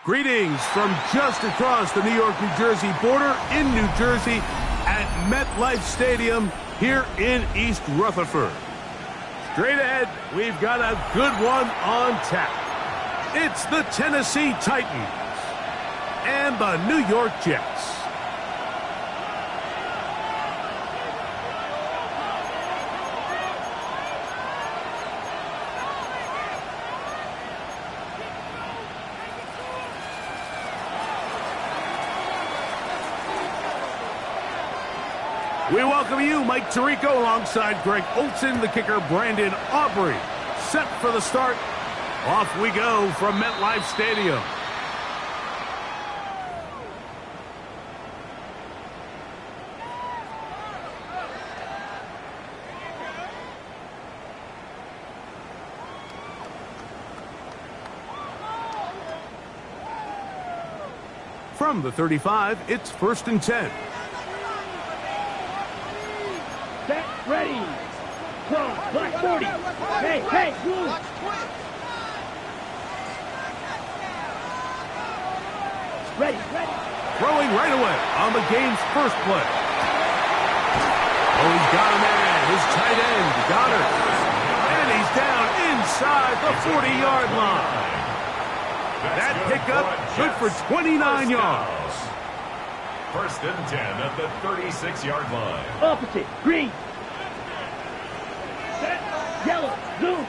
Greetings from just across the New York-New Jersey border in New Jersey at MetLife Stadium here in East Rutherford. Straight ahead, we've got a good one on tap. It's the Tennessee Titans and the New York Jets. We welcome you, Mike Tirico, alongside Greg Olson, the kicker, Brandon Aubrey. Set for the start. Off we go from MetLife Stadium. From the 35, it's 1st and 10. Set, ready. Throw, black 40. Hey, hey, move. Ready, ready. Throwing right away on the game's first play. Oh, he's got a man. His tight end, Goddard. And he's down inside the 40-yard line. That pickup good for 29 yards. 1st and 10 at the 36-yard line. Opposite, green. Set, yellow, blue,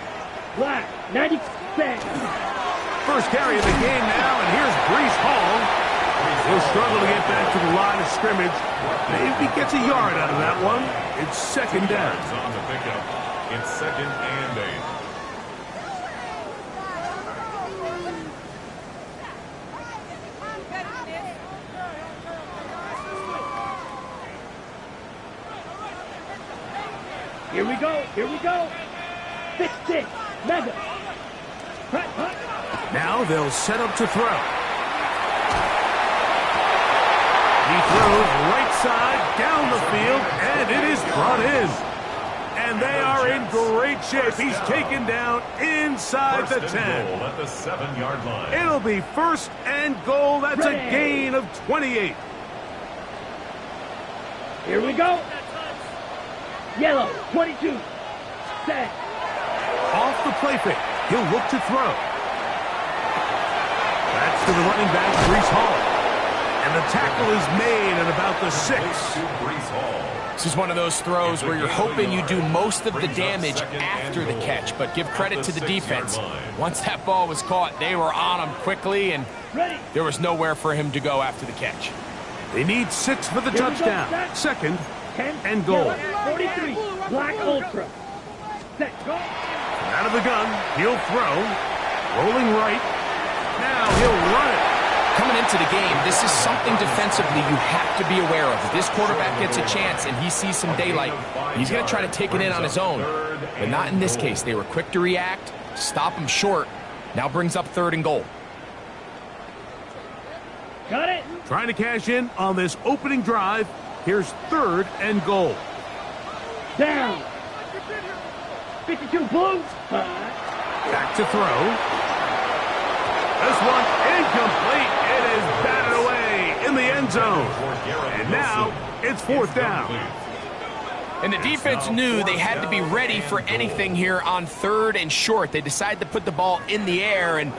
black, 90%. First carry of the game now, and here's Breece Hall. He'll struggle to get back to the line of scrimmage. Maybe gets a yard out of that one. It's 2nd down. On the pickup. It's 2nd and 8. Here we go, here we go. 6-6, mega. Now they'll set up to throw. He throws right side, down the field, and it is brought in. And they are in great shape. He's taken down inside the 10. At the 7-yard line. It'll be 1st and goal. That's a gain of 28. Here we go. Yellow, 22. Set. Off the play fake. He'll look to throw. That's to the running back, Breece Hall. And the tackle is made at about the 6. This is one of those throws where you're hoping you do most of the damage after the catch, but give credit to the defense. Once that ball was caught, they were on him quickly, and there was nowhere for him to go after the catch. They need 6 for the touchdown. 2nd and goal. 43, black ultra. Set, go. Out of the gun, he'll throw. Rolling right. Now he'll run it. Coming into the game, this is something defensively you have to be aware of. If this quarterback gets a chance and he sees some daylight, he's going to try to take it in on his own. But not in this case. They were quick to react, stop him short. Now brings up 3rd and goal. Got it. Trying to cash in on this opening drive. Here's 3rd and goal. Down. 52 blue. Back to throw. This one incomplete. It is batted away in the end zone. And now it's 4th down. And the defense knew they had to be ready for anything here on 3rd and short. They decided to put the ball in the air, and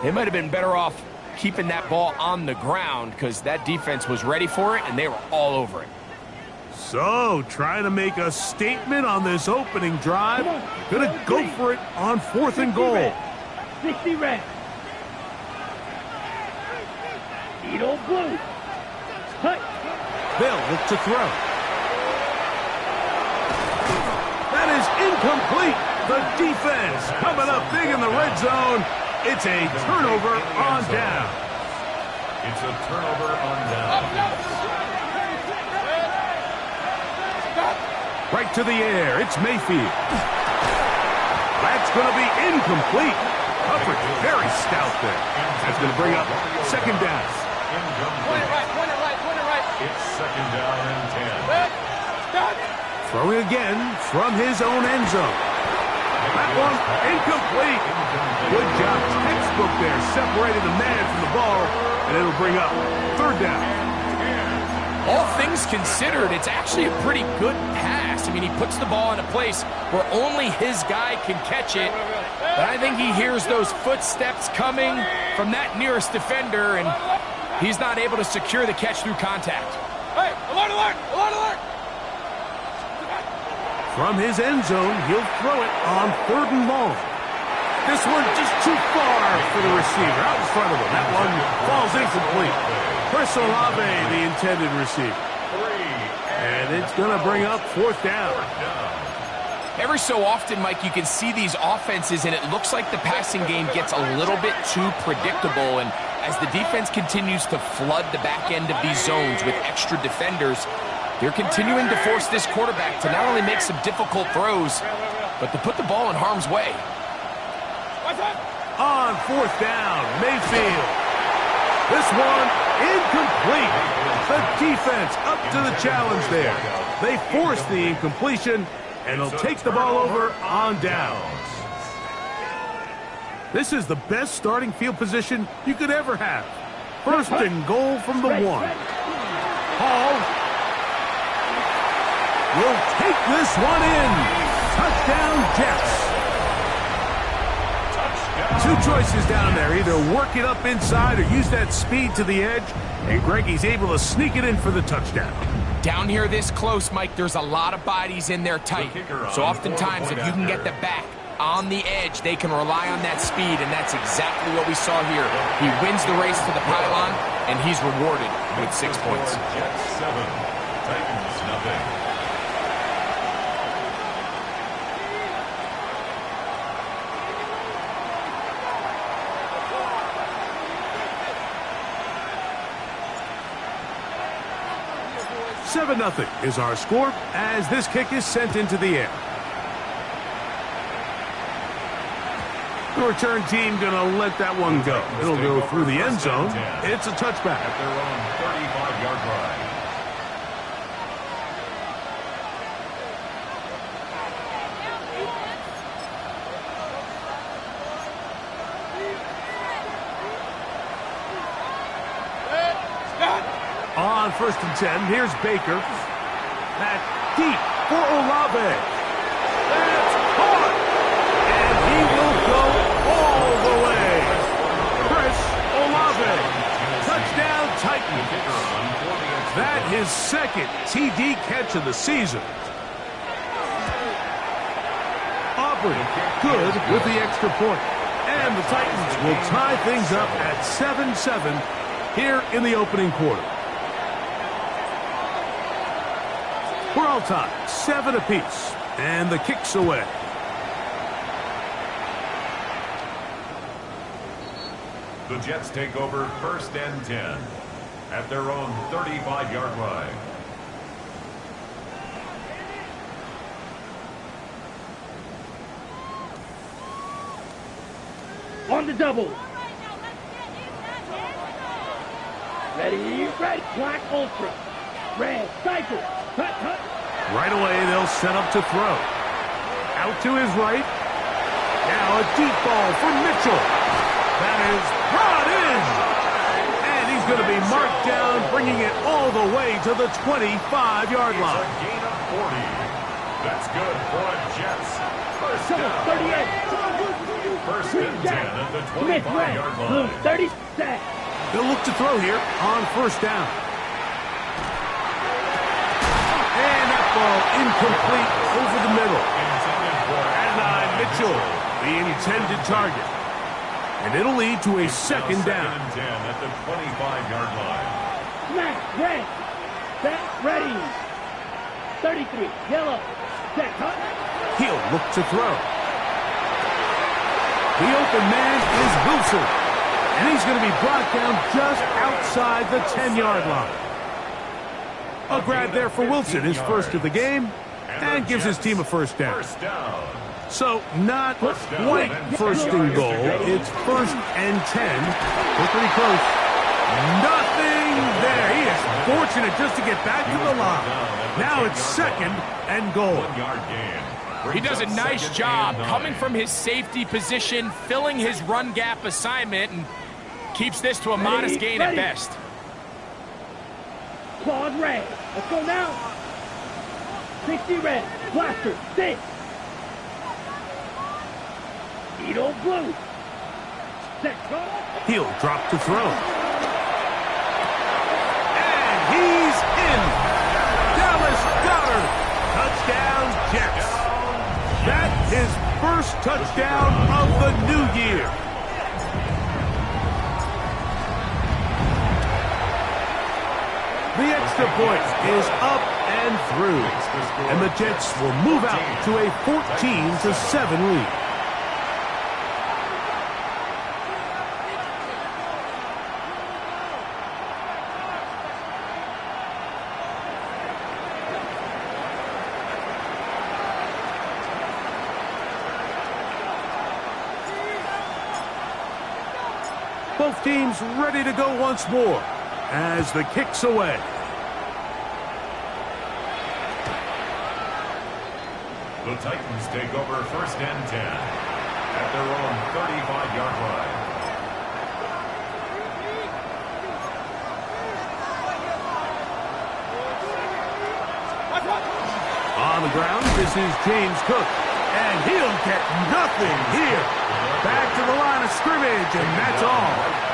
they might have been better off keeping that ball on the ground because that defense was ready for it, and they were all over it. So, trying to make a statement on this opening drive. Gonna go for it on 4th and goal. 60 red. Edo blue. Hut. They'll look to throw. That is incomplete. The defense coming up big in the red zone. It's a turnover on down. It's a turnover on down. Right to the air. It's Mayfield. That's going to be incomplete. Coverage very stout there. That's going to bring up 2nd down. Point it right. It's 2nd down and 10. Throwing again from his own end zone. That one incomplete. Good job. Westbrook there, separating the man from the ball, and it'll bring up third down. All things considered, it's actually a pretty good pass. I mean, he puts the ball in a place where only his guy can catch it. But I think he hears those footsteps coming from that nearest defender, and he's not able to secure the catch through contact. Hey, alert, alert, alert, alert! From his end zone, he'll throw it on third and long. This one just too far for the receiver, out in front of him. That one falls incomplete. Chris Olave, the intended receiver. And it's going to bring up fourth down. Every so often, Mike, you can see these offenses, and it looks like the passing game gets a little bit too predictable. And as the defense continues to flood the back end of these zones with extra defenders, they're continuing to force this quarterback to not only make some difficult throws, but to put the ball in harm's way. On fourth down, Mayfield. This one incomplete. The defense up to the challenge there. They force the incompletion, and they'll take the ball over on downs. This is the best starting field position you could ever have. First and goal from the one. Hall will take this one in. Touchdown, Jets. Two choices down there. Either work it up inside or use that speed to the edge. And Greggy's able to sneak it in for the touchdown. Down here this close, Mike, there's a lot of bodies in there tight. So oftentimes, if you can get the back on the edge, they can rely on that speed, and that's exactly what we saw here. He wins the race to the pylon, and he's rewarded with 6 points. Jets 7, Titans nothing. Seven 0 is our score as this kick is sent into the air. The return team going to let that one go. It'll go through the end zone. It's a touchback. At their own 35-yard line. On first and 10, here's Baker. That deep for Olave. That's caught. And he will go all the way. Chris Olave. Touchdown Titans. That his second TD catch of the season. Aubrey good with the extra point. And the Titans will tie things up at 7-7 here in the opening quarter. We're all tied, 7 apiece, and the kick's away. The Jets take over first and 10 at their own 35-yard line. On the double. Ready, red, black, ultra. Red, cycle. Cut, cut. Right away, they'll set up to throw. Out to his right. Now a deep ball for Mitchell. That is brought in. And he's going to be marked down, bringing it all the way to the 25-yard line. It's a gain of 40. That's good for a Jets. First down. 38. First and 10 at the 25-yard line. 30 set. They'll look to throw here on first down. And that ball incomplete over the middle. Adonai Mitchell, the intended target. And it'll lead to a second down. Second and 10 at the 25-yard line. Snap, red. Set, ready. 33, yellow. Set, cut. He'll look to throw. The open man is Wilson. And he's going to be brought down just outside the 10-yard line. A grab there for Wilson, his first of the game, and gives his team a first down. So not quite first and goal. It's first and 10. We're pretty close. Nothing there. He is fortunate just to get back to the line. Now it's second and goal. 1 yard gain. He does a nice job coming from his safety position, filling his run gap assignment, and keeps this to a modest gain at best. Claws red. Let's go now. 60 red. Blaster. 6. Needle blue. Set. Go. He'll drop to throw. And he's in. Dallas Goedert. Touchdown, Jets. That's his first touchdown of the new year. The extra point is up and through. And the Jets will move out to a 14-7 lead. Both teams ready to go once more as the kick's away. The Titans take over 1st and 10 at their own 35-yard line. On the ground, this is James Cook, and he'll get nothing here. Back to the line of scrimmage, and that's all.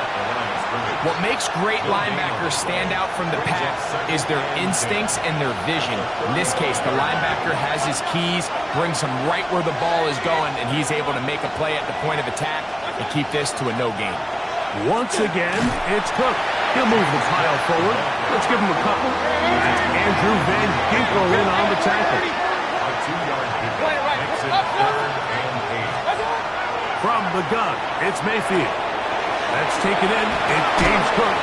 What makes great linebackers stand out from the pack is their instincts and their vision. In this case, the linebacker has his keys, brings him right where the ball is going, and he's able to make a play at the point of attack and keep this to a no gain. Once again, it's Cook. He'll move the pile forward. Let's give him a couple. That's Andrew Van Ginkel in on the tackle. A 2-yard pickup makes it 3rd and 8. From the gun, it's Mayfield. That's taken in. It's James Cook.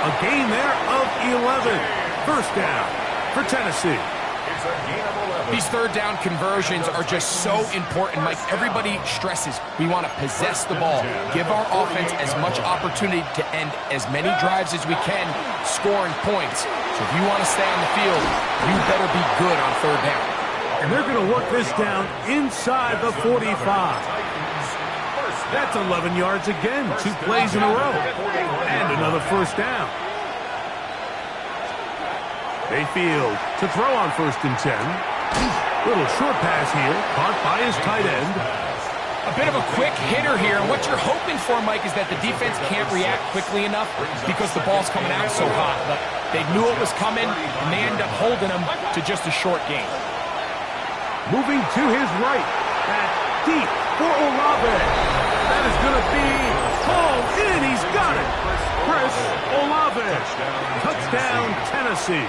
A gain there of 11. First down for Tennessee. It's a gain of 11. These third down conversions are just so important, Mike. Everybody stresses we want to possess the ball, give our offense as much opportunity to end as many drives as we can, scoring points. So if you want to stay on the field, you better be good on third down. And they're going to work this down inside the 45. That's 11 yards again, 2 plays in a row. And another first down. Mayfield to throw on 1st and 10. Little short pass here, caught by his tight end. A bit of a quick hitter here, and what you're hoping for, Mike, is that the defense can't react quickly enough because the ball's coming out so hot. But they knew it was coming, and they end up holding him to just a short gain. Moving to his right. That's deep for Olave. That is going to be hauled in. He's got it. Chris Olave. Touchdown, Tennessee.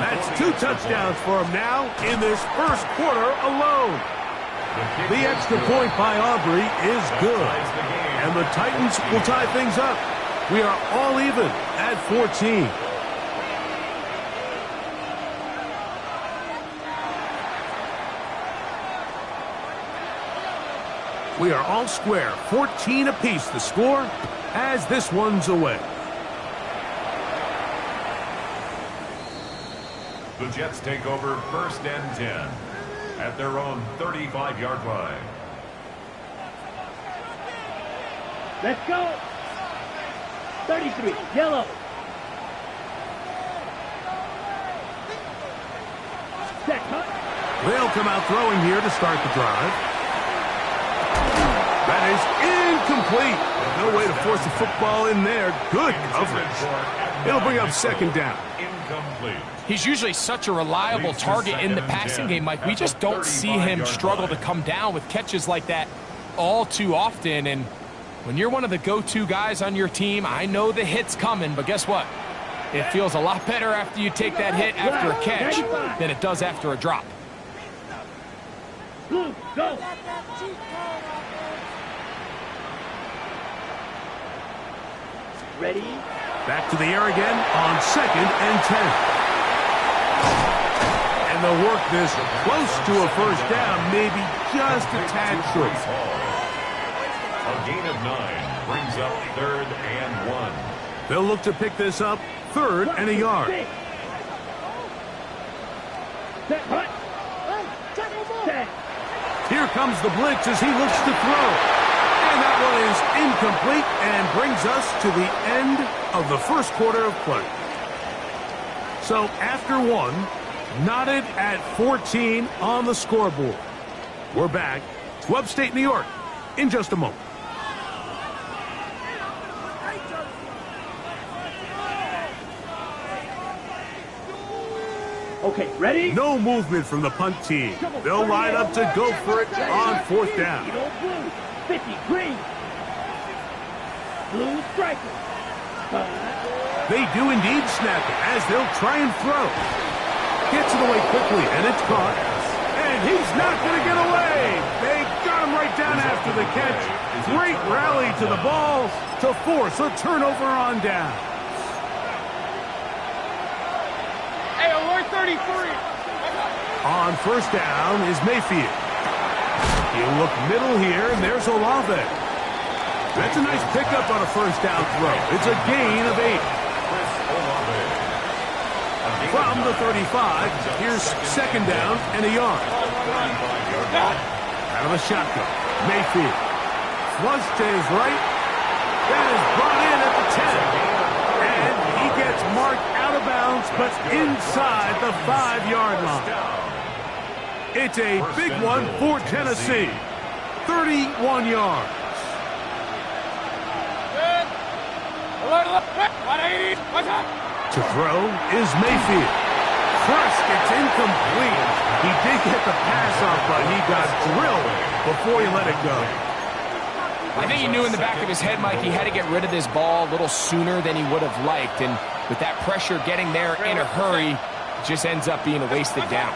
That's 2 touchdowns for him now in this first quarter alone. The extra point by Aubrey is good. And the Titans will tie things up. We are all even at 14. We are all square, 14 apiece the score as this one's away. The Jets take over 1st and 10 at their own 35-yard line. Let's go. 33, yellow. Set, cut. They'll come out throwing here to start the drive. That is incomplete. No way to force the football in there. Good coverage. It'll bring up 2nd down. Incomplete. He's usually such a reliable target in the passing game, Mike. We just don't see him struggle to come down with catches like that all too often. And when you're one of the go-to guys on your team, I know the hit's coming, but guess what? It feels a lot better after you take that hit after a catch than it does after a drop. Blue, go. Ready? Back to the air again on 2nd and 10. And they'll work this close to a first down, maybe just a tad short. A gain of 9 brings up 3rd and 1. They'll look to pick this up 3rd and a yard. Set, cut. Set. comes the blitz as he looks to throw. And that one is incomplete and brings us to the end of the first quarter of play. So after one, knotted at 14 on the scoreboard. We're back to upstate New York in just a moment. Okay, ready? No movement from the punt team. They'll line up to go for it on fourth down. Blue, 50, green. Blue striker. They do indeed snap it as they'll try and throw. Gets it away quickly, and it's caught. And he's not going to get away. They got him right down after the catch. Great rally to the ball to force a turnover on down. Hey, alert 33. On first down is Mayfield. He'll look middle here, and there's Olave. That's a nice pickup on a first down throw. It's a gain of 8. From the 35, here's second down and a yard. Out of the shotgun, Mayfield. Flush to his right. That is brought in at the 10. And he gets marked out of bounds, but inside the 5-yard line. It's a big one for Tennessee. 31 yards. Alert, 180. Watch out. To throw is Mayfield. First, it's incomplete. He did get the pass off, but he got drilled before he let it go. I think he knew in the back of his head, Mike, he had to get rid of this ball a little sooner than he would have liked. And with that pressure getting there in a hurry, it just ends up being a wasted down.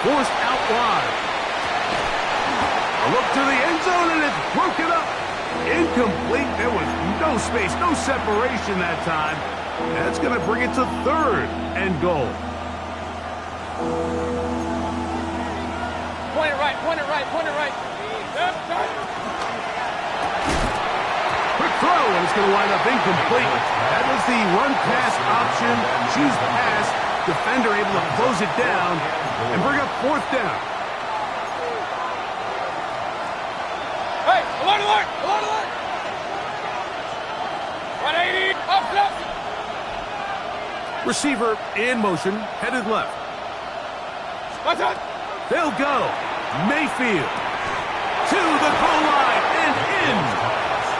Forced out wide. A look to the end zone, and it's broken up. Incomplete. There was no space, no separation that time. That's going to bring it to third and goal. Point it right, point it right, point it right. Quick throw, and it's going to wind up incomplete. That was the run-pass option. Choose pass. Defender able to close it down and bring up fourth down. Hey, alert, alert, alert, alert. 180, up, left. Receiver in motion, headed left. Watch out. They'll go. Mayfield to the goal line and in.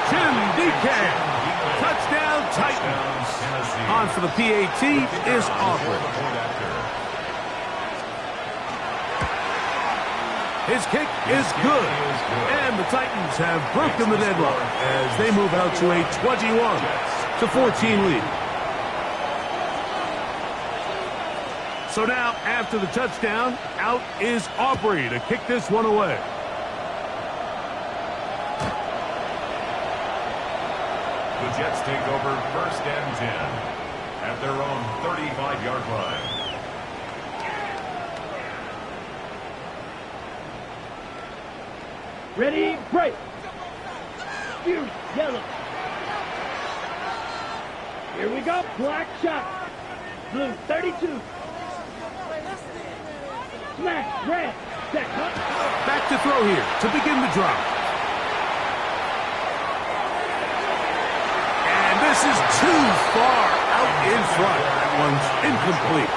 Jim DK. Touchdown Titans. On for the PAT is Aubrey. His kick is good. And the Titans have broken the deadlock as they move out to a 21-14 lead. So now, after the touchdown, out is Aubrey to kick this one away. The Jets take over first and 10 at their own 35-yard line. Ready, break. Fuse, yellow. Here we go, black shot. Blue, 32. Smash, red, set, Back to throw here to begin the drive. And this is too far out in front. That one's incomplete.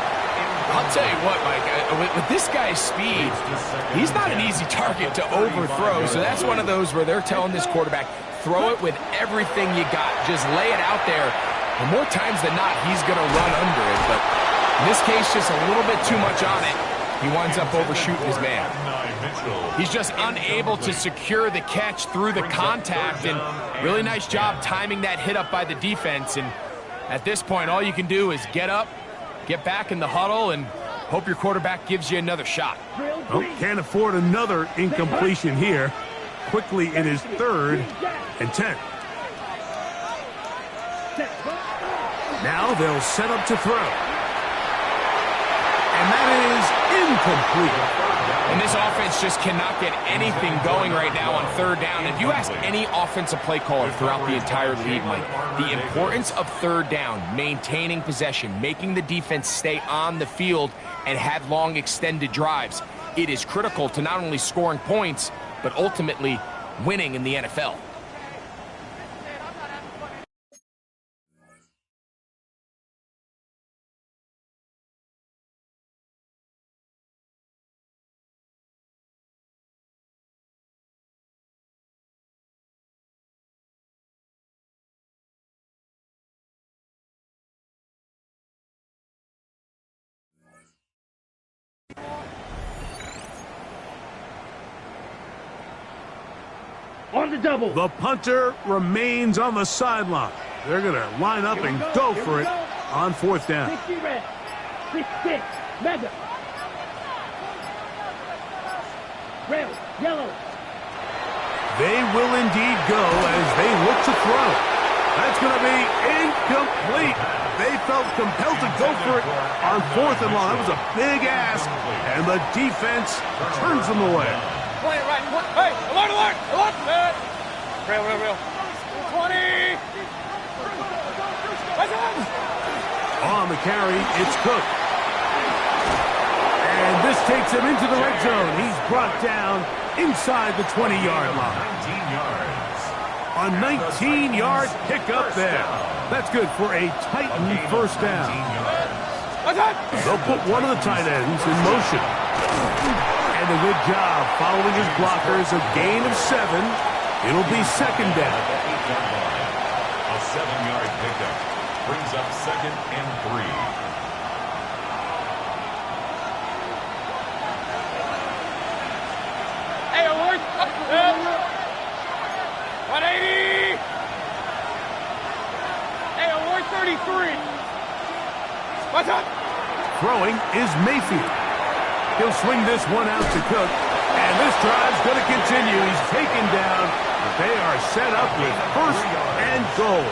I'll tell you what, Mike, with this guy's speed, he's not an easy target to overthrow. So that's one of those where they're telling this quarterback, throw it with everything you got. Just lay it out there. And more times than not, he's going to run under it. But in this case, just a little bit too much on it. He winds up overshooting his man. He's just unable to secure the catch through the contact, and really nice job timing that hit up by the defense. And at this point, all you can do is get up, get back in the huddle, and hope your quarterback gives you another shot. Oh, can't afford another incompletion here. Quickly, it is third and 10. Now they'll set up to throw. And that is incomplete. And this offense just cannot get anything going right now on third down. If you ask any offensive play caller throughout the entire league, Mike, the importance of third down, maintaining possession, making the defense stay on the field and have long extended drives, it is critical to not only scoring points, but ultimately winning in the NFL. On the double. The punter remains on the sideline. They're going to line up and go for it on fourth down. 60 red. 6-6. Madden. Red. Yellow. They will indeed go as they look to throw. That's going to be incomplete. They felt compelled to go for it on fourth and long. That was a big ask, and the defense turns them away. Play it right. Hey, alert, alert, alert. Real. 20. On the carry, it's Cook. And this takes him into the red zone. He's brought down inside the 20-yard line. 19 yards. A 19-yard pickup there. That's good for a Titan first down. They'll put one of the tight ends in motion. And a good job following his blockers, a gain of 7. It'll be second down. A 7-yard pickup brings up 2nd and 3. Hey, alert. 180. Hey, alert 33. What's up? Throwing is Mayfield. He'll swing this one out to Cook. And this drive's going to continue. He's taken down. But they are set up with first and goal.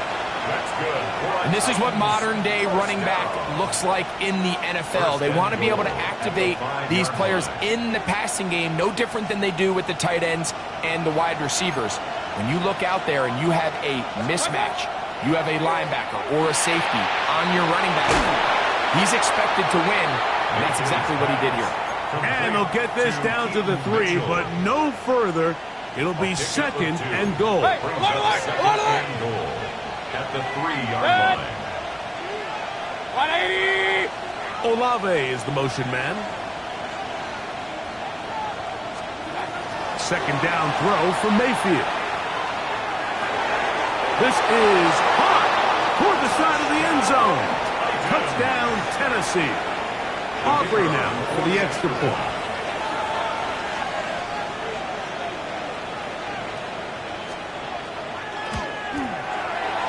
That's good. And this is what modern-day running back looks like in the NFL. They want to be able to activate these players in the passing game, no different than they do with the tight ends and the wide receivers. When you look out there and you have a mismatch, you have a linebacker or a safety on your running back, he's expected to win, and that's exactly what he did here. And they'll get this down to the 3, but no further. It'll be second and goal. Hey, alert. Goal at the 3-yard line. 180. Olave is the motion man. Second down throw for Mayfield. This is hot toward the side of the end zone. Touchdown, Tennessee. Aubrey now for the extra point.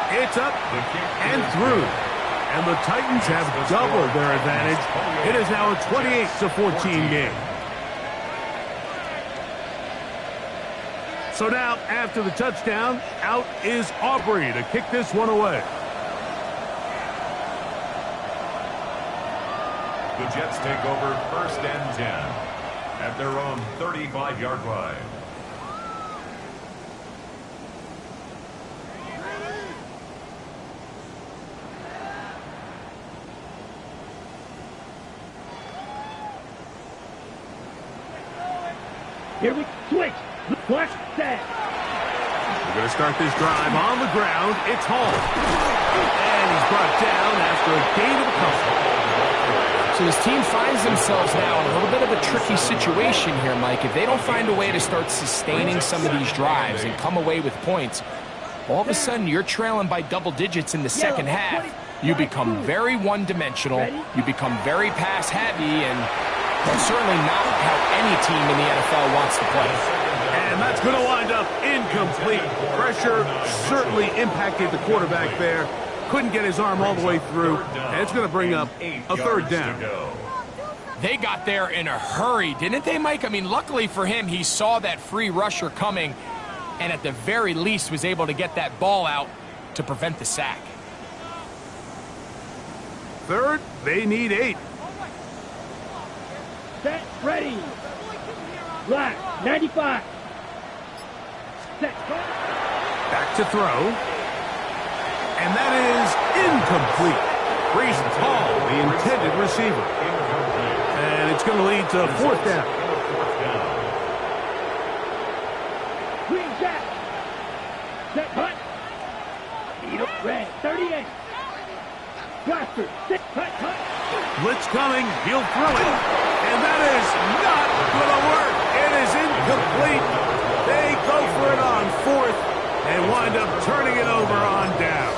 It's up and through. And the Titans have doubled their advantage. It is now a 28-14 game. So now, after the touchdown, out is Aubrey to kick this one away. The Jets take over 1st and 10 at their own 35-yard line. Here we switch. Watch that. We're going to start this drive on the ground. It's Hall. And he's brought down after a gain of a couple. So his team finds themselves now in a little bit of a tricky situation here, Mike. If they don't find a way to start sustaining some of these drives and come away with points, all of a sudden you're trailing by double digits in the second half. You become very one-dimensional. You become very pass-heavy, and that's certainly not how any team in the NFL wants to play. And that's going to wind up incomplete. Pressure certainly impacted the quarterback there. Couldn't get his arm all the way through, and it's going to bring up a third down. They got there in a hurry, didn't they, Mike? I mean, luckily for him, he saw that free rusher coming, and at the very least was able to get that ball out to prevent the sack. Third, they need 8. Set, ready. Black, 95. Set, Back to throw. And that is incomplete. Brees Hall, the intended receiver. And it's going to lead to 4th down. Red 38. Blaster, 6, cut. Blitz coming, he'll throw it, and that is not going to work. It is incomplete. They go for it on fourth and wind up turning it over on down.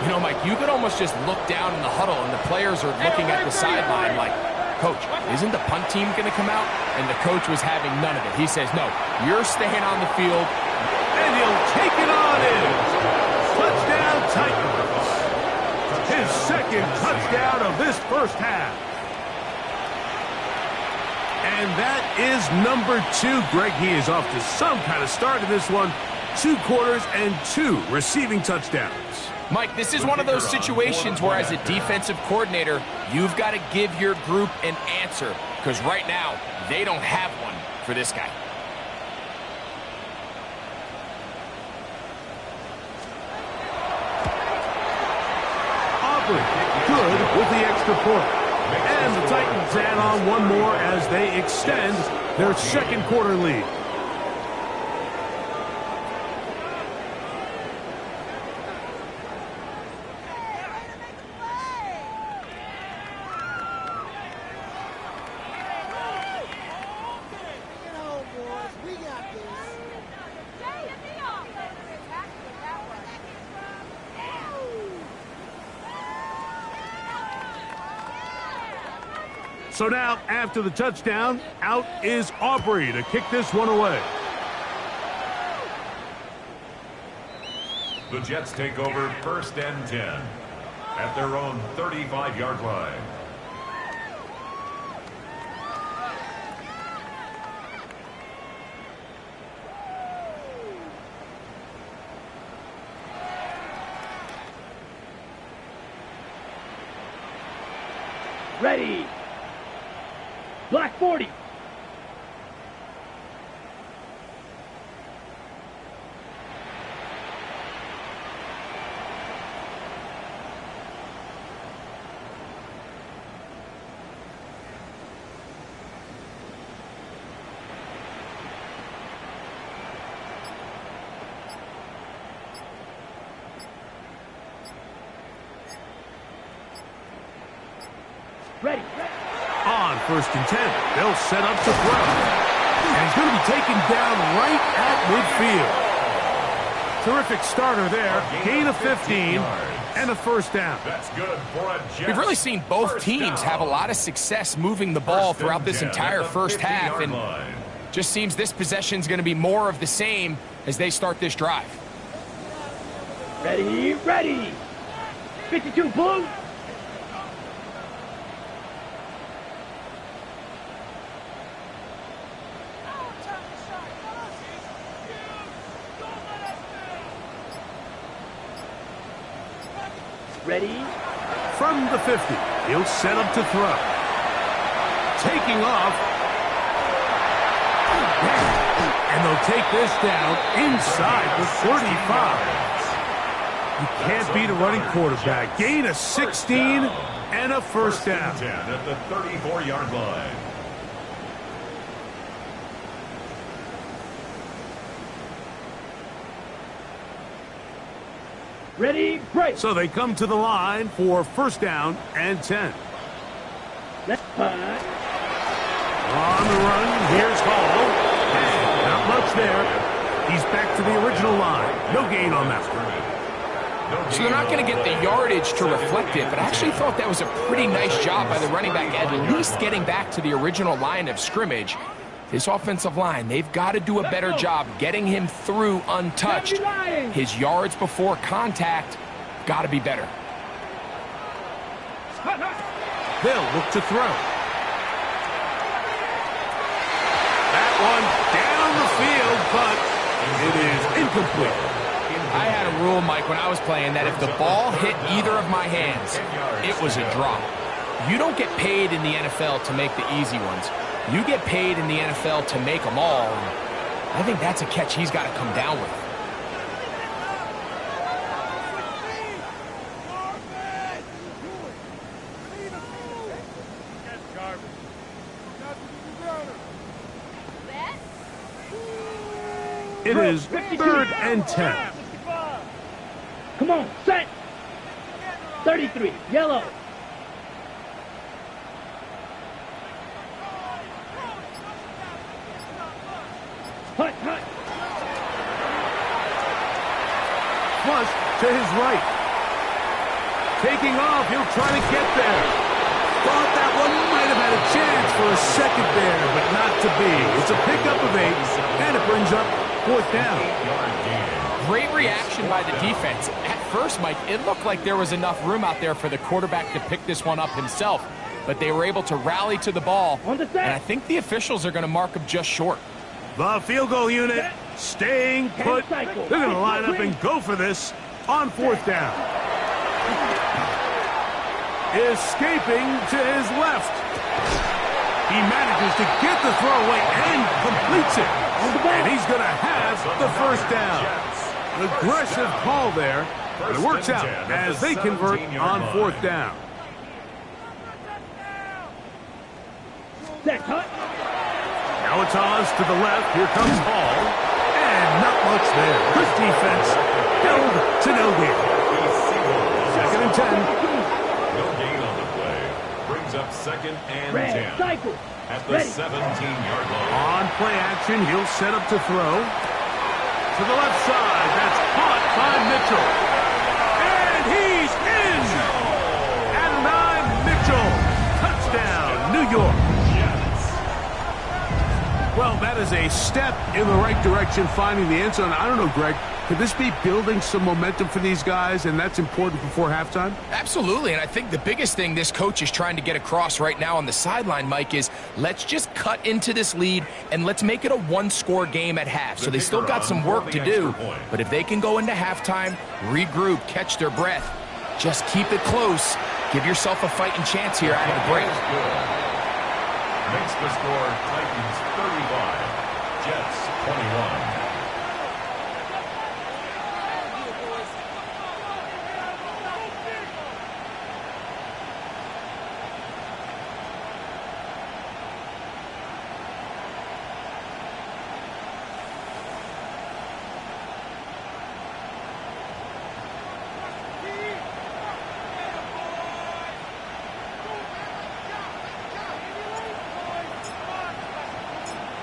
You know, Mike, you could almost just look down in the huddle, and the players are looking at the sideline like, Coach, isn't the punt team going to come out? And the coach was having none of it. He says, no, you're staying on the field. And he'll take it on in. Touchdown Titans. His second touchdown of this first half. And that is number 2. Greg, he is off to some kind of start in this one. 2 quarters and 2 receiving touchdowns. Mike, this is one of those situations where as a defensive coordinator, you've got to give your group an answer. Because right now, they don't have one for this guy. Good with the extra point. And the Titans add on one more as they extend their second quarter lead. So now, after the touchdown, out is Aubrey to kick this one away. The Jets take over 1st and 10 at their own 35-yard line. Ready. Black 40. Ready. On 1st and 10, they'll set up to throw. And he's going to be taken down right at midfield. Terrific starter there. Gain of 15 and a first down. That's good for a Jets. We've really seen both teams have a lot of success moving the ball throughout this entire first half. And just seems this possession is going to be more of the same as they start this drive. Ready. 52 Blue. Ready. From the 50, he'll set up to throw. Taking off. And they'll take this down inside the 35. You can't beat a running quarterback. Gain of 16 and a first down. 10 at the 34-yard line. Ready, break. So they come to the line for first down and 10. Let's punt. On the run, here's Hall. And not much there. He's back to the original line. No gain on that one. So they're not going to get the yardage to reflect it, but I actually thought that was a pretty nice job by the running back, at least getting back to the original line of scrimmage. This offensive line, they've got to do a better job getting him through untouched. His yards before contact got to be better. They'll look to throw. That one down the field, but it is incomplete. I had a rule, Mike, when I was playing that if the ball hit either of my hands, it was a drop. You don't get paid in the NFL to make the easy ones. You get paid in the NFL to make them all. And I think that's a catch he's got to come down with. It is 3rd and 10. Come on, set. 33, yellow. Hut, hut. Flush to his right. Taking off, he'll try to get there. Thought that one might have had a chance for a second there, but not to be. It's a pickup of 8, and it brings up 4th down. Great reaction by the defense. At first, Mike, it looked like there was enough room out there for the quarterback to pick this one up himself, but they were able to rally to the ball, and I think the officials are going to mark him just short. The field goal unit staying put. They're going to line up and go for this on 4th down. Escaping to his left. He manages to get the throw away and completes it. And he's going to have the 1st down. An aggressive call there, but it works out as they convert on 4th down. Now a toss to the left. Here comes Hall. And not much there. This defense held to no gain. 2nd and 10. No gain on the play. Brings up 2nd and 10. At the 17-yard line. On play action, he'll set up to throw. To the left side. That's caught by Mitchell. And he's in. Adonai Mitchell. Touchdown, New York. Well, that is a step in the right direction, finding the end zone. I don't know, Greg, could this be building some momentum for these guys, and that's important before halftime? Absolutely, and I think the biggest thing this coach is trying to get across right now on the sideline, Mike, is let's just cut into this lead, and let's make it a one-score game at half. So they still got some work to do, but if they can go into halftime, regroup, catch their breath, just keep it close, give yourself a fighting chance here out of the break. Makes the score Titans 35, Jets 21.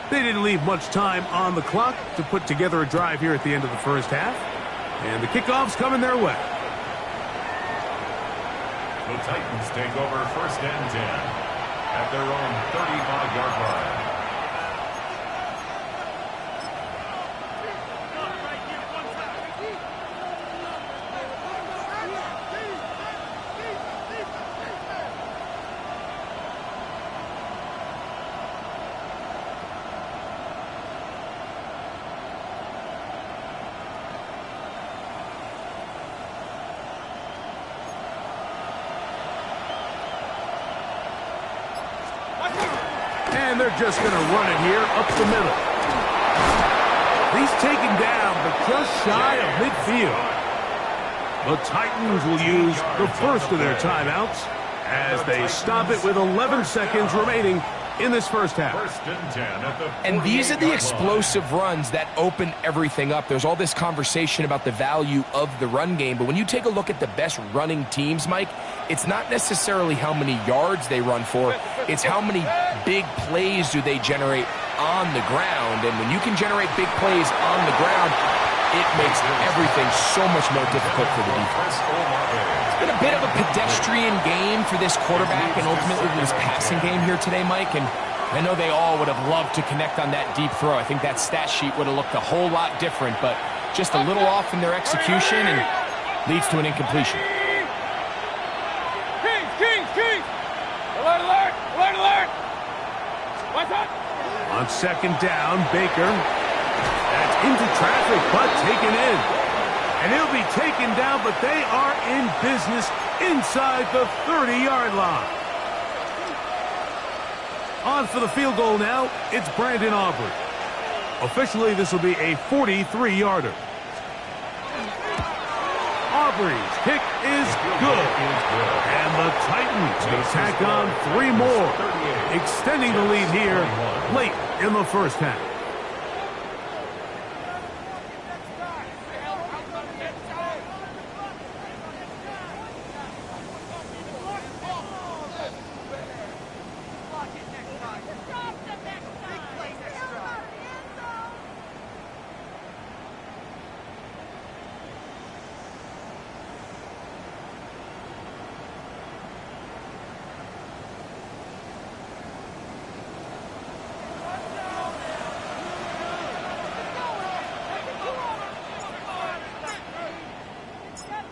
They didn't leave much time on the clock to put together a drive here at the end of the 1st half. And the kickoff's coming their way. The Titans take over 1st and 10 at their own 35-yard line. And they're just going to run it here up the middle. He's taken down, but just shy of midfield. The Titans will use the first of their timeouts as they stop it with 11 seconds remaining in this 1st half. And these are the explosive runs that open everything up. There's all this conversation about the value of the run game, but when you take a look at the best running teams, Mike, it's not necessarily how many yards they run for, it's how many big plays do they generate on the ground. And when you can generate big plays on the ground, it makes everything so much more difficult for the defense. It's been a bit of a pedestrian game for this quarterback and ultimately this passing game here today, Mike. And I know they all would have loved to connect on that deep throw. I think that stat sheet would have looked a whole lot different, but just a little off in their execution and leads to an incompletion. Kings! Alert, alert! Alert, alert! What's up? On 2nd down, Baker. That's into traffic, but taken in. And he'll be taken down, but they are in business inside the 30-yard line. On for the field goal now, it's Brandon Aubrey. Officially, this will be a 43-yarder. Aubrey's kick is good. And the Titans will tack on 3 more, extending the lead here late in the 1st half.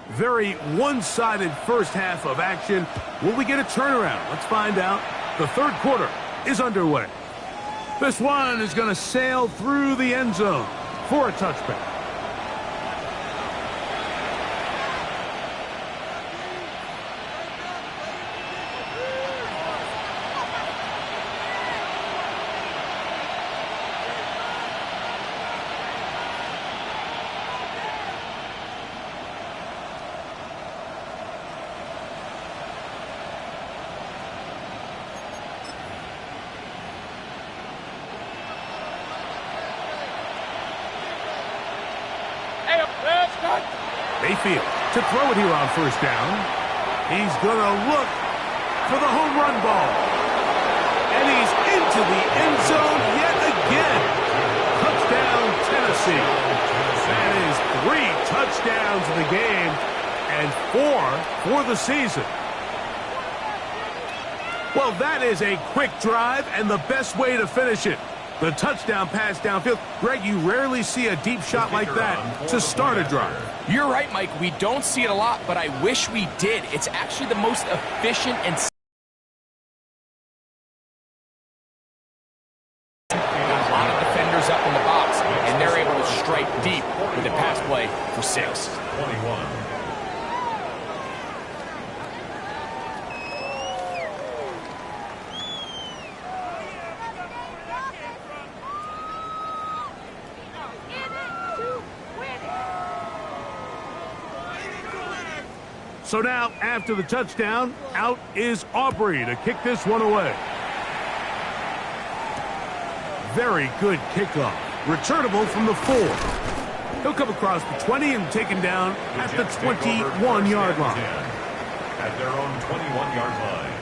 Very one-sided first half of action. Will we get a turnaround? Let's find out. The third quarter is underway. This one is going to sail through the end zone for a touchback. Mayfield to throw it here on first down. He's going to look for the home run ball. And he's into the end zone yet again. Touchdown, Tennessee. That is 3 touchdowns in the game and 4 for the season. Well, that is a quick drive and the best way to finish it. The touchdown pass downfield. Greg, you rarely see a deep shot like that to start a drive. You're right, Mike. We don't see it a lot, but I wish we did. It's actually the most efficient and got a lot of defenders up in the box, and they're able to strike deep with a pass play for 6. 21. So now, after the touchdown, out is Aubrey to kick this one away. Very good kickoff. Returnable from the 4. He'll come across the 20 and taken down at the 21-yard line. At their own 21-yard line.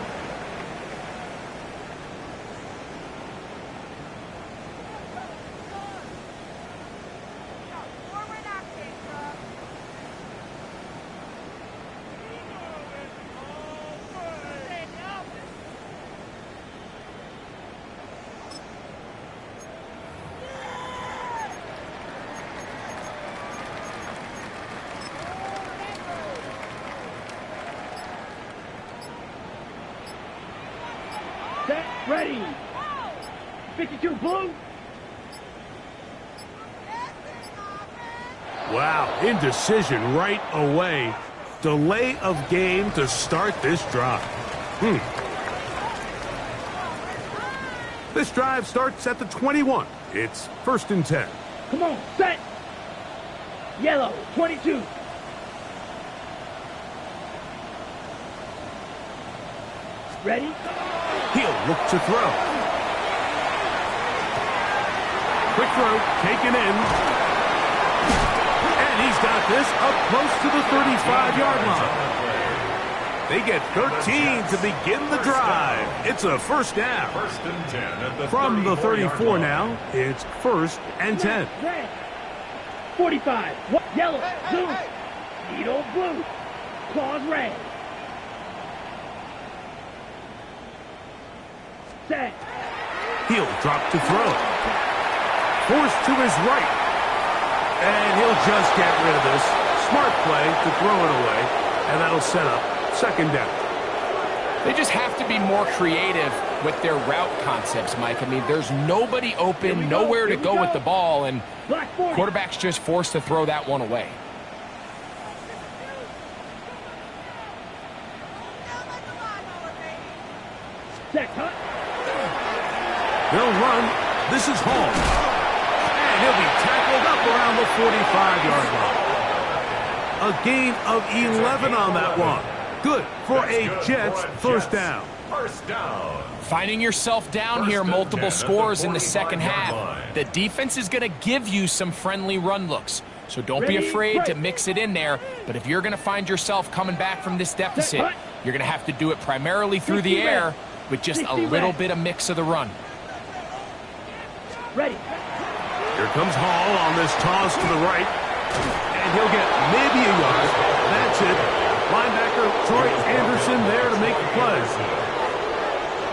Set, ready. 52 blue. Wow, indecision right away. Delay of game to start this drive. This drive starts at the 21. It's 1st and 10. Come on, set. Yellow, 22. Ready? He'll look to throw. Quick throw, taken in. And he's got this up close to the 35-yard line. They get 13 to begin the drive. It's a first down. 1st and 10 at the From the 34 now, it's 1st and 10. Red. 45. Yellow. Blue. Needle blue. Claws red. Set. He'll drop to throw. Forced to his right. And he'll just get rid of this. Smart play to throw it away. And that'll set up 2nd down. They just have to be more creative with their route concepts, Mike. I mean, there's nobody open, nowhere to go with the ball, and quarterback's just forced to throw that one away. Set. Cut. They'll run. This is Hall. And he'll be tackled up around the 45-yard line. A gain of 11 on that one. Good for a Jets first down. First down. Finding yourself down here, multiple scores in the second half. The defense is going to give you some friendly run looks. So don't be afraid to mix it in there. But if you're going to find yourself coming back from this deficit, you're going to have to do it primarily through the air with just a little bit of mix of the run. Ready. Here comes Hall on this toss to the right. And he'll get maybe a yard. That's it. Linebacker Troy Anderson there to make the play.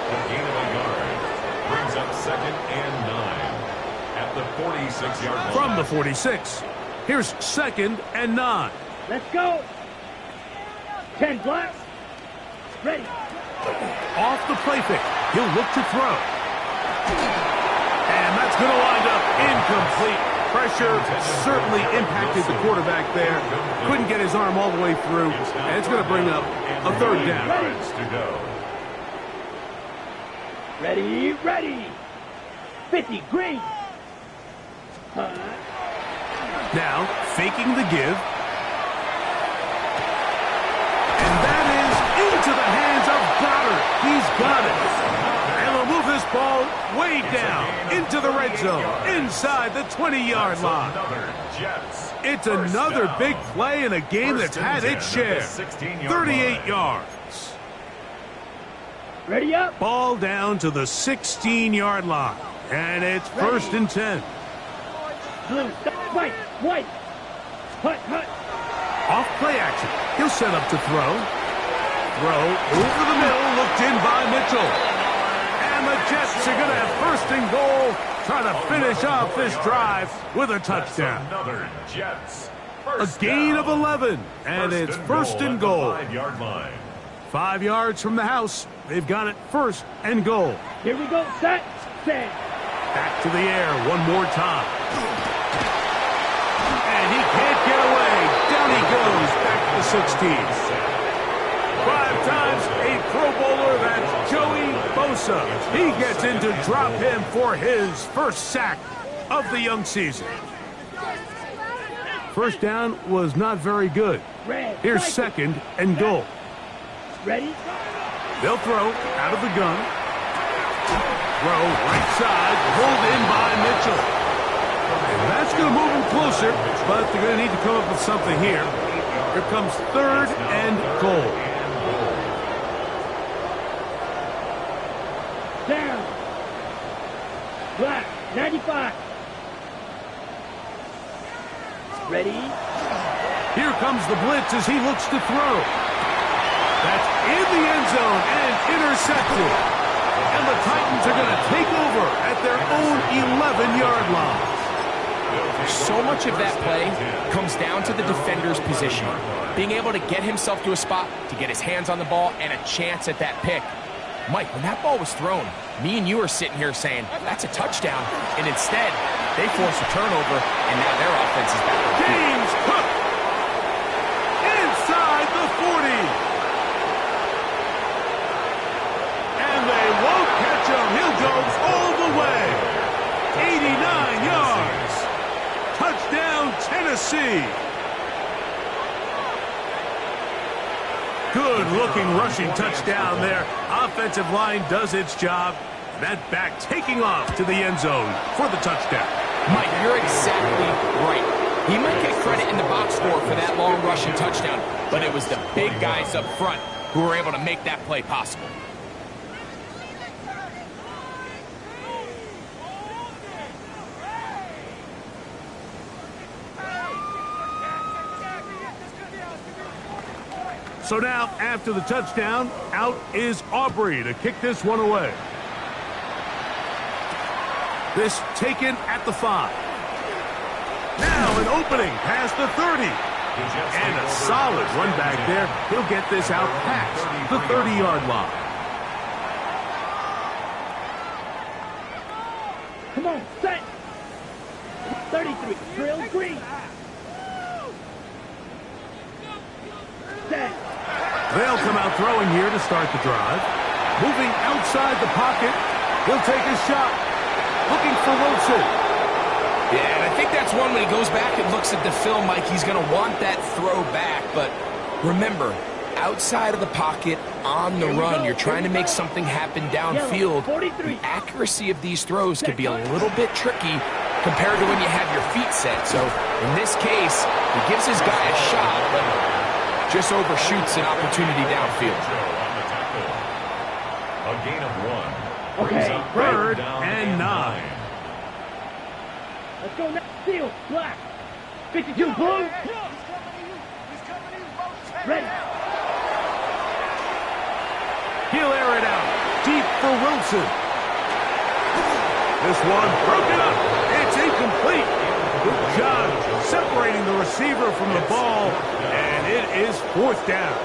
The gain of a yard brings up 2nd and 9 at the 46-yard line. From the 46. Here's 2nd and 9. Let's go. 10 black. Ready. Off the play fake. He'll look to throw. And that's going to wind up incomplete. Pressure certainly impacted the quarterback there. Couldn't get his arm all the way through. And it's going to bring up a third down. Ready, ready. 50, green. Now, faking the give. And that is into the hands of Goddard. He's got it. And they'll move this ball way down into the red zone, inside the 20-yard line. It's another big play in a game that's had its share. 38 yards. Ready up. Ball down to the 16-yard line. And it's first and 10. Blue, stop, white. Hut. Off play action. He'll set up to throw. Throw over the middle, looked in by Mitchell. And the Jets are going to have first and goal, trying to finish off this drive with a touchdown. A gain of 11, and it's first and goal. 5-yard line. 5 yards from the house. They've got it first and goal. Here we go, set. Back to the air one more time. And he can't get away. Down he goes, back to the 16. 5 times a Pro Bowler, that's Joey Bosa. He gets in to drop him for his first sack of the young season. First down was not very good. Here's second and goal. Ready? They'll throw out of the gun. Throw right side, pulled in by Mitchell. And that's going to move him closer, but they're going to need to come up with something here. Here comes third and goal. Down. Black, 95. Ready? Here comes the blitz as he looks to throw. That's in the end zone and intercepted. And the Titans are going to take over at their own 11-yard line. So much of that play comes down to the defender's position. Being able to get himself to a spot, to get his hands on the ball, and a chance at that pick. Mike, when that ball was thrown, me and you are sitting here saying, that's a touchdown. And instead, they force a turnover, and now their offense is back. James Cook inside the 40. And they won't catch him. He'll go all the way. 89 yards. Touchdown, Tennessee. Good-looking rushing touchdown there. Offensive line does its job. That back taking off to the end zone for the touchdown. Mike, you're exactly right. He might get credit in the box score for that long rushing touchdown, but it was the big guys up front who were able to make that play possible. So now, after the touchdown, out is Aubrey to kick this one away. This taken at the 5. Now an opening past the 30. And a solid run back there. He'll get this out past the 30-yard line. Come on, set. 33, drill green. Set. They'll come out throwing here to start the drive. Moving outside the pocket. He'll take a shot. Looking for Wilson. Yeah, and I think that's one when he goes back and looks at the film, Mike, he's going to want that throw back. But remember, outside of the pocket, on the run, you're trying to make something happen downfield. The accuracy of these throws could be a little bit tricky compared to when you have your feet set. So in this case, he gives his guy a shot, but just overshoots an opportunity downfield. A gain of 1. Okay, Third and 9. Let's go next. Field, black. 52, blue. Ready. He'll air it out. Deep for Wilson. This one broken up. It's incomplete. Good job separating the receiver from the ball. And it is fourth down.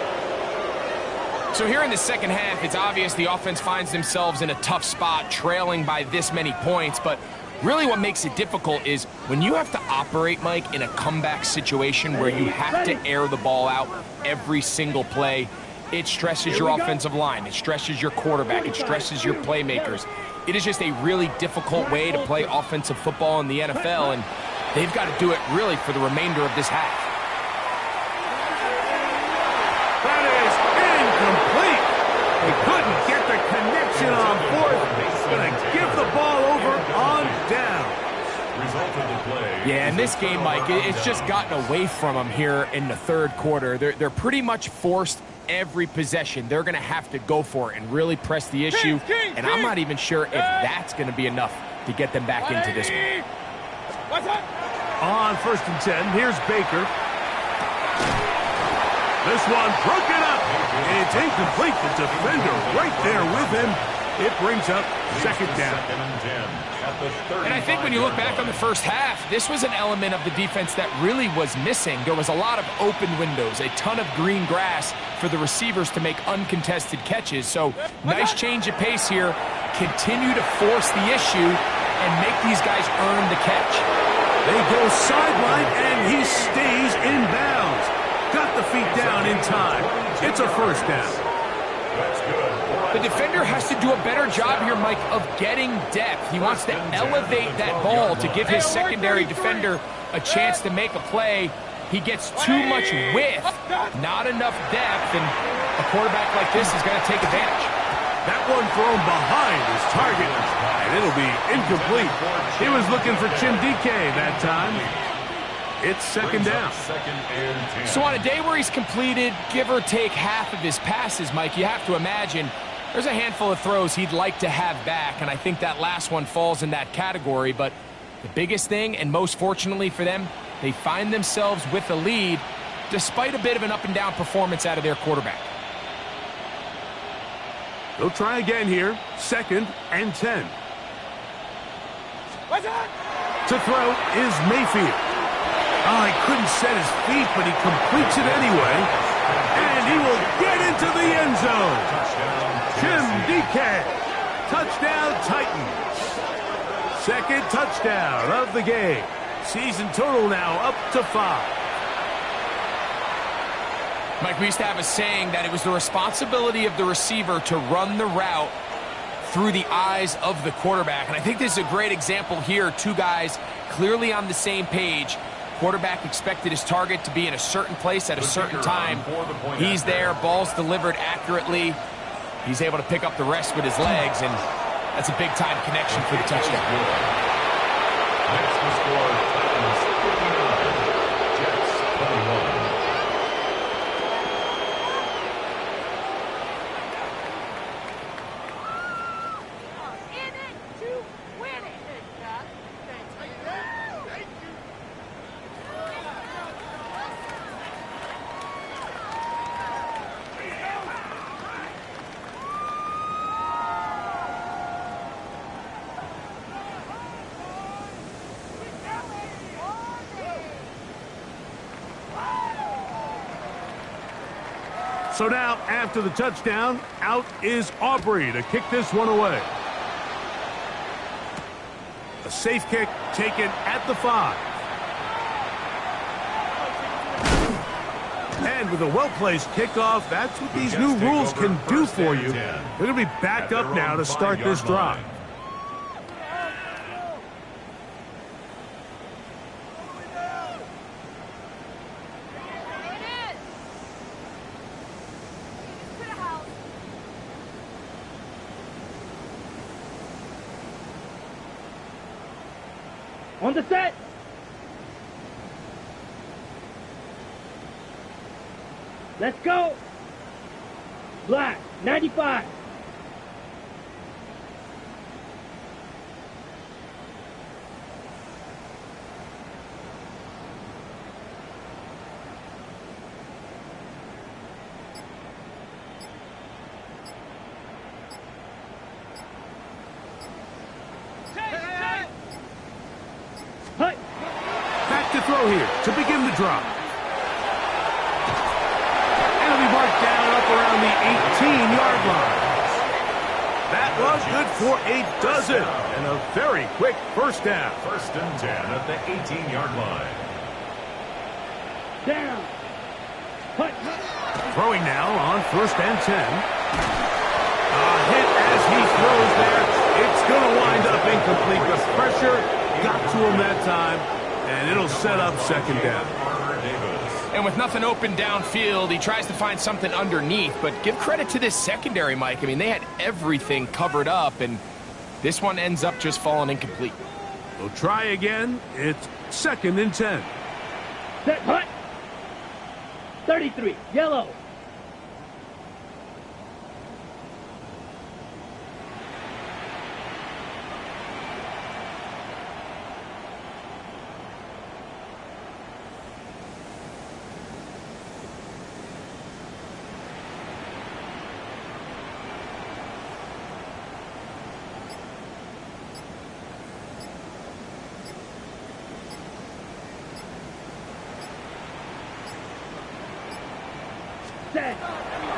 So here in the second half, it's obvious the offense finds themselves in a tough spot, trailing by this many points. But really what makes it difficult is when you have to operate, Mike, in a comeback situation where you have to air the ball out every single play, it stresses your offensive line, it stresses your quarterback, it stresses your playmakers. It is just a really difficult way to play offensive football in the NFL, and they've got to do it really for the remainder of this half. That is incomplete. They couldn't get the connection on fourth. Going to give the ball over on down. Yeah, in this game, Mike, it's just gotten away from them here in the third quarter. They're pretty much forced every possession. They're going to have to go for it and really press the issue, and I'm not even sure if that's going to be enough to get them back into this one. On 1st and 10, here's Baker. This one broken up. It's incomplete. The defender right there with him. It brings up 2nd down. And I think when you look back on the first half, this was an element of the defense that really was missing. There was a lot of open windows, a ton of green grass for the receivers to make uncontested catches. So nice change of pace here. Continue to force the issue and make these guys earn the catch. They go sideline, and he stays in bounds. Got the feet down in time. It's a 1st down. The defender has to do a better job here, Mike, of getting depth. He wants to elevate that ball to give his secondary defender a chance to make a play. He gets too much width, not enough depth, and a quarterback like this is going to take advantage. That one thrown behind his target, and it'll be incomplete. He was looking for Chimdike that time. It's 2nd down. So on a day where he's completed, give or take half of his passes, Mike, you have to imagine there's a handful of throws he'd like to have back, and I think that last one falls in that category. But the biggest thing, and most fortunately for them, they find themselves with a lead despite a bit of an up-and-down performance out of their quarterback. They'll try again here. 2nd and 10. To throw is Mayfield. Oh, he couldn't set his feet, but he completes it anyway. And he will get into the end zone. Chimdike. Touchdown, Titans. 2nd touchdown of the game. Season total now up to 5. Mike, we used to have a saying that it was the responsibility of the receiver to run the route through the eyes of the quarterback. And I think this is a great example here. Two guys clearly on the same page. Quarterback expected his target to be in a certain place at a certain time. He's there, ball's delivered accurately. He's able to pick up the rest with his legs, and that's a big-time connection for the touchdown. Next to score, Titans 59, Jets 21. So now, after the touchdown, out is Aubrey to kick this one away. A safe kick taken at the 5. And with a well-placed kickoff, that's what these new rules can do for you. They're going to be backed up now to start this drive. On the set. Let's go. Black, 95. To throw here to begin the drop. And it'll be marked down up around the 18-yard line. That was good for a dozen and a very quick first down. First and 10 at the 18-yard line. Down. Put. Throwing now on first and 10. A hit as he throws there. It's going to wind up incomplete. The pressure got to him that time, and it'll set up second down. And with nothing open downfield, he tries to find something underneath. But give credit to this secondary, Mike. I mean, they had everything covered up, and this one ends up just falling incomplete. We'll try again. It's second and 10. Set. Hut. 33. Yellow.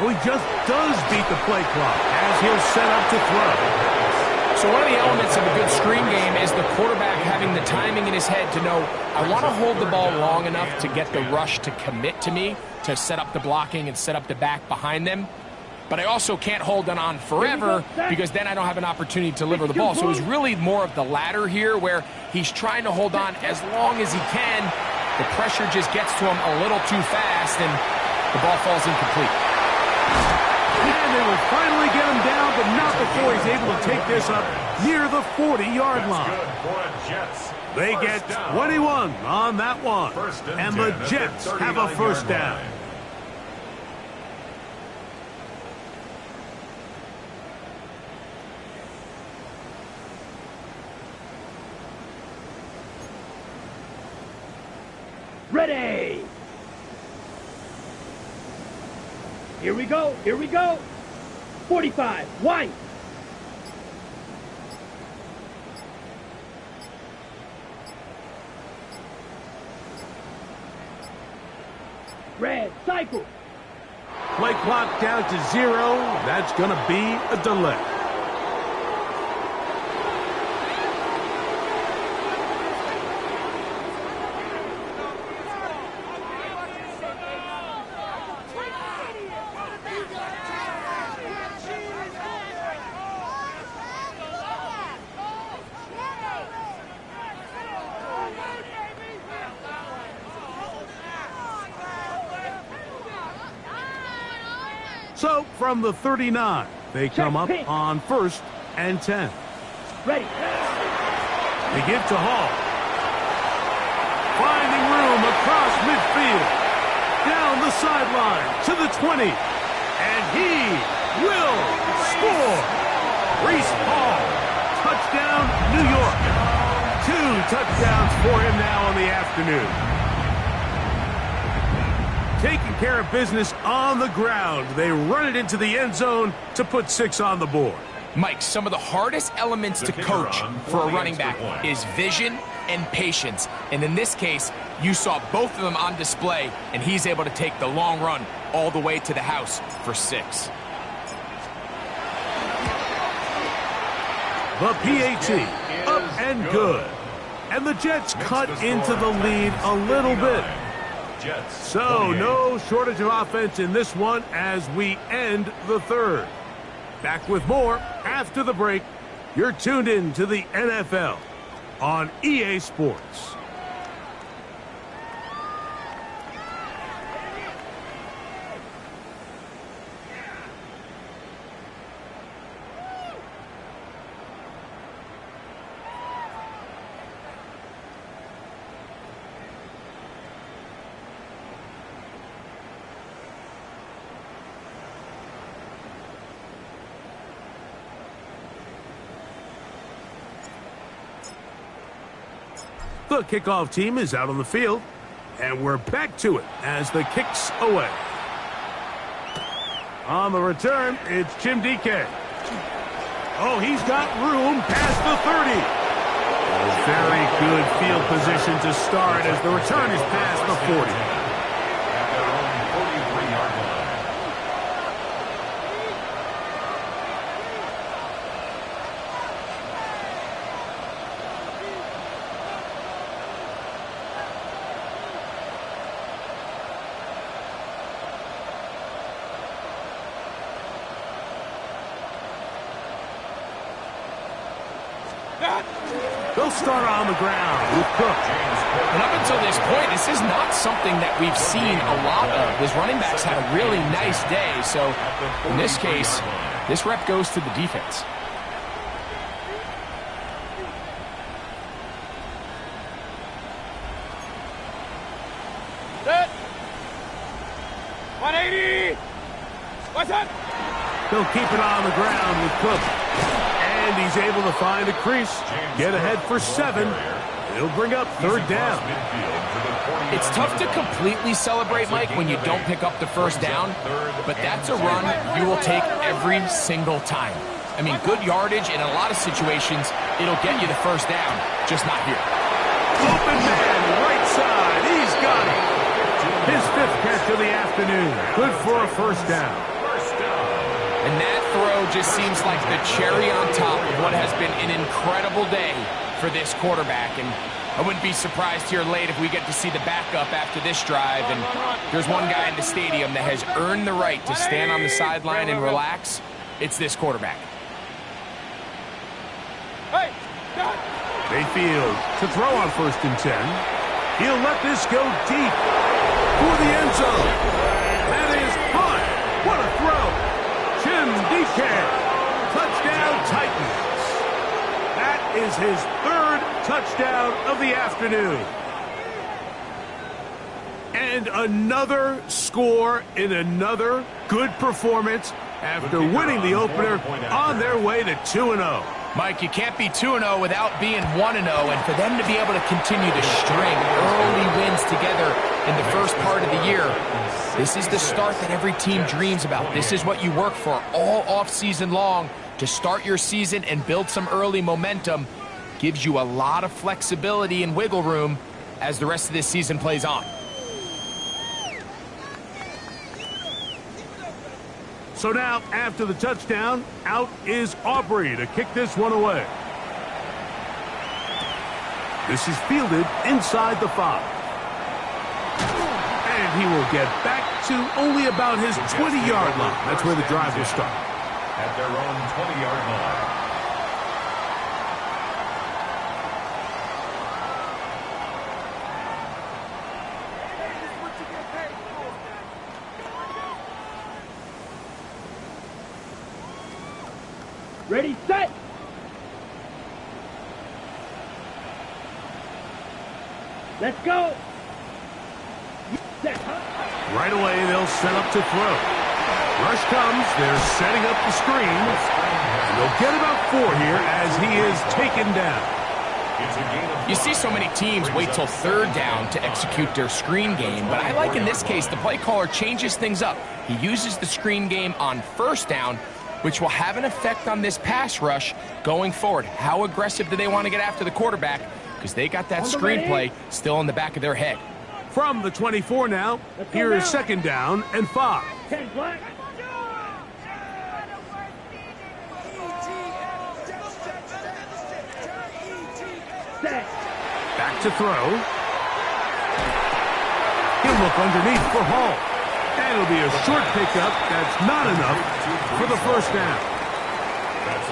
Oh, he just does beat the play clock as he'll set up to throw. So one of the elements of a good screen game is the quarterback having the timing in his head to know, I want to hold the ball long enough to get the rush to commit to me, to set up the blocking and set up the back behind them. But I also can't hold it on forever because then I don't have an opportunity to deliver the ball. So it was really more of the latter here where he's trying to hold on as long as he can. The pressure just gets to him a little too fast and the ball falls incomplete. And they will finally get him down, but not before he's able to take this up near the 40-yard line. They get 21 on that one. And the Jets have a first down. Ready. Here we go. Here we go. 45. White. Red. Cycle. Play clock down to 0. That's going to be a delay. So, from the 39, they come up on first and 10. Ready. They give to Hall. Finding room across midfield. Down the sideline to the 20. And he will score. Reese Hall. Touchdown, New York. 2 touchdowns for him now on the afternoon. Taking care of business on the ground. They run it into the end zone to put 6 on the board. Mike, some of the hardest elements to coach for a running back is vision and patience. And in this case, you saw both of them on display, and he's able to take the long run all the way to the house for 6. The PAT, up and good. And the Jets cut into the lead a little bit. So, no shortage of offense in this one as we end the third. Back with more after the break. You're tuned in to the NFL on EA Sports. The kickoff team is out on the field, and we're back to it as the kick's away. On the return, it's Jim DK. Oh, he's got room past the 30. A very good field position to start as the return is past the 40. They'll start on the ground with Cook. And up until this point, this is not something that we've seen a lot of. His running backs had a really nice day, so in this case, this rep goes to the defense. Set. 180. What's that? They'll keep it on the ground with Cook. And he's able to find a crease. Get ahead for 7. He'll bring up 3rd down. It's tough to completely celebrate, Mike, when you don't pick up the first down, but that's a run you will take every single time. I mean, good yardage in a lot of situations, it'll get you the first down, just not here. Open man, right side. He's got it. His 5th catch of the afternoon. Good for a first down. And that throw just seems like the cherry on top of what has been an incredible day for this quarterback. And I wouldn't be surprised here late if we get to see the backup after this drive. And there's one guy in the stadium that has earned the right to stand on the sideline and relax. It's this quarterback. Hey, stop. Mayfield to throw on 1st and 10. He'll let this go deep for the end zone. That is hot. What a throw. Jim DK. Touchdown Titans. That is his 3rd touchdown of the afternoon. And another score in another good performance after winning the opener on their way to 2-0. Mike, you can't be 2-0 without being 1-0, and for them to be able to continue to string early wins together in the first part of the year, this is the start that every team dreams about. This is what you work for all off-season long, to start your season and build some early momentum. Gives you a lot of flexibility and wiggle room as the rest of this season plays on. So now, after the touchdown, out is Aubrey to kick this one away. This is fielded inside the 5. And he will get back to only about his 20-yard line. That's where the drive will start. At their own 20-yard line. Ready, set. Let's go. Set. Right away, they'll set up to throw. Rush comes. They're setting up the screen. And they'll get about 4 here as he is taken down. You see so many teams wait till 3rd down to execute their screen game, but I like in this case the play caller changes things up. He uses the screen game on 1st down, which will have an effect on this pass rush going forward. How aggressive do they want to get after the quarterback? Because they got that screenplay still in the back of their head. From the 24 now, here is 2nd down and 5. 10 black. Set. Back to throw. He'll look underneath for Hall. And it'll be a short pickup. That's not enough for the first down.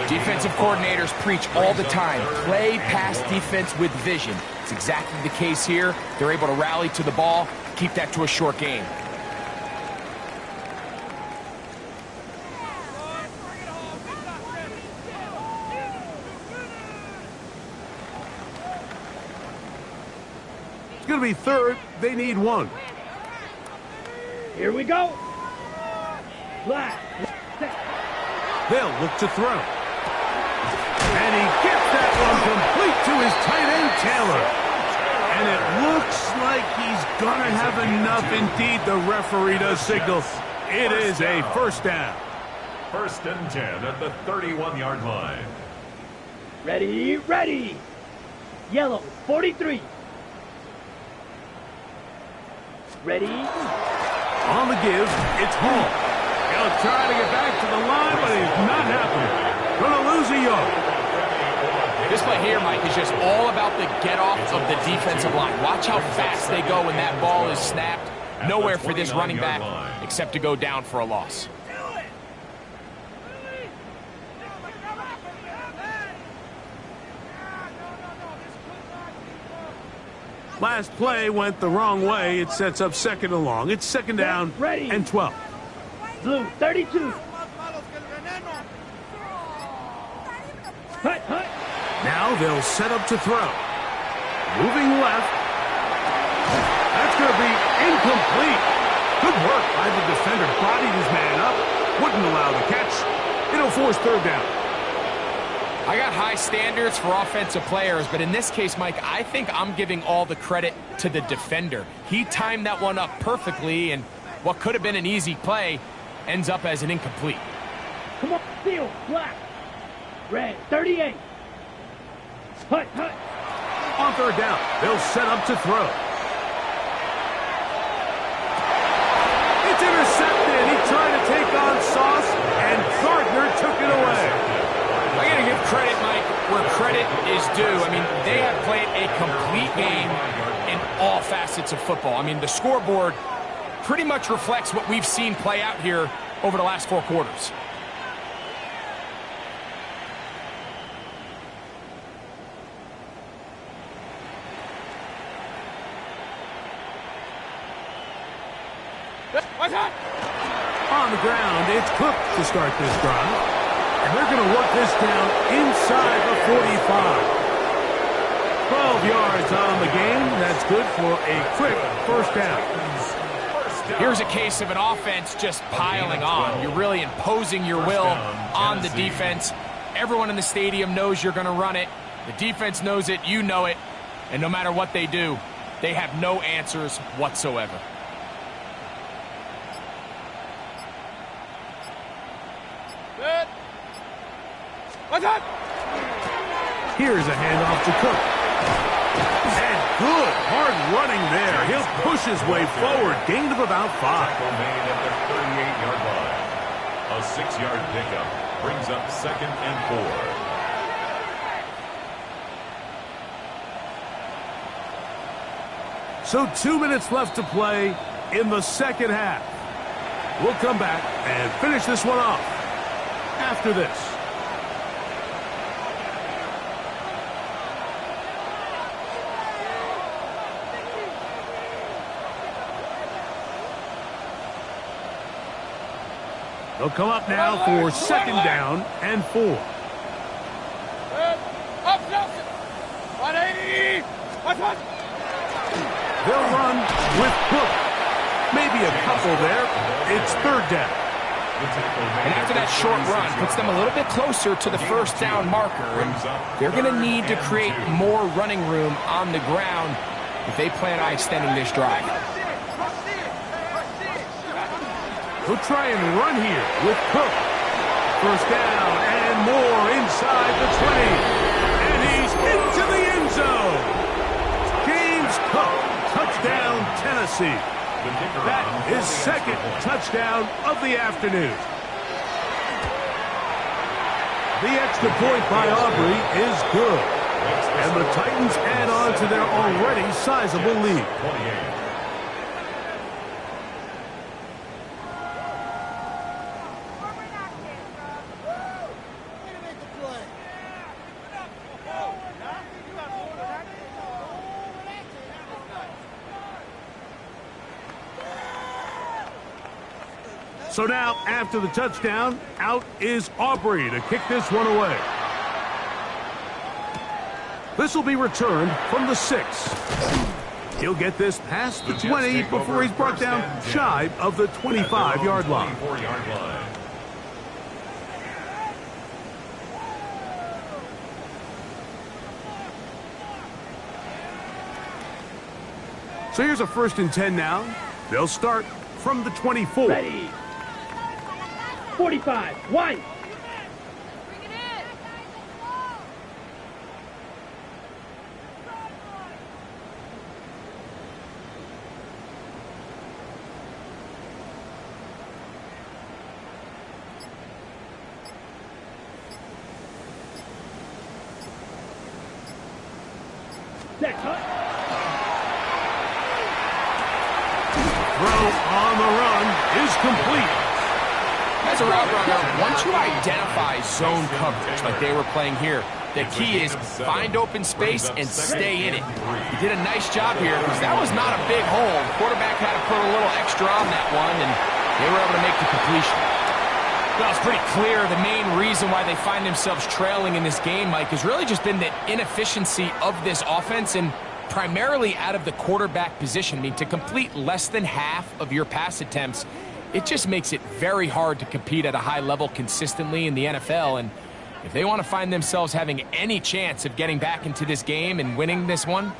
Defensive coordinators preach all the time, play pass defense with vision. It's exactly the case here. They're able to rally to the ball, keep that to a short game. It's going to be 3rd. They need 1. Here we go. Black. Set. They'll look to throw. And he gets that one complete to his tight end, Taylor. And it looks like he's going to have enough. Indeed, the referee does signal. It is a first down. 1st and 10 at the 31-yard line. Ready, ready. Yellow, 43. Ready. On the give, it's Hall. He'll try to get back to the line, but it's not happening. Going to lose a yard. This play here, Mike, is just all about the get-off of the defensive line. Watch how fast they go when that ball is snapped. Nowhere for this running back except to go down for a loss. Last play went the wrong way. It sets up second and long. It's second down and 12. Blue, 32. Hut, hut. Now they'll set up to throw. Moving left. That's going to be incomplete. Good work by the defender. Bodied his man up. Wouldn't allow the catch. It'll force third down. I got high standards for offensive players, but in this case, Mike, I think I'm giving all the credit to the defender. He timed that one up perfectly, and what could have been an easy play ends up as an incomplete. Come on, field, black. Red, 38. Hut, hut. On third down, they'll set up to throw. It's intercepted. He tried to take on Sauce, and Gardner took it away. I got to give credit, Mike, where credit is due. I mean, they have played a complete game in all facets of football. I mean, the scoreboard pretty much reflects what we've seen play out here over the last 4 quarters. On the ground, it's Cook to start this drive. And they're going to work this down inside the 45. 12 yards on the game. That's good for a quick first down. Here's a case of an offense just piling on. You're really imposing your will on the defense. Everyone in the stadium knows you're going to run it. The defense knows it. You know it. And no matter what they do, they have no answers whatsoever. Here's a handoff to Cook. And good, hard running there. He'll push his way forward. Gain of about 5. Tackle made at the 38-yard line. A 6-yard pickup brings up second and 4. So 2 minutes left to play in the second half. We'll come back and finish this one off after this. They'll come up now for second down and 4. Up, Nelson. 180. They'll run with Cook. Maybe a couple there. It's third down. And after that short run, puts them a little bit closer to the first down marker. And they're going to need to create more running room on the ground if they plan on extending this drive. He'll try and run here with Cook. First down and more inside the 20. And he's into the end zone. James Cook, touchdown Tennessee. That is second touchdown of the afternoon. The extra point by Aubrey is good. And the Titans add on to their already sizable lead. 28. So now, after the touchdown, out is Aubrey to kick this one away. This will be returned from the 6. He'll get this past the 20 before he's brought down shy of the 25-yard line. So here's a 1st and 10 now. They'll start from the 24. Ready. 45. 1. Set. Throw on the run is complete. As a route runner, once you identify zone coverage like they were playing here, The key is find open space and stay in it. He did a nice job here because that was not a big hole. The quarterback had to put a little extra on that one, and they were able to make the completion. Well, it's pretty clear the main reason why they find themselves trailing in this game, Mike, has really just been the inefficiency of this offense and primarily out of the quarterback position. I mean, to complete less than half of your pass attempts, it just makes it very hard to compete at a high level consistently in the NFL. And if they want to find themselves having any chance of getting back into this game and winning this one,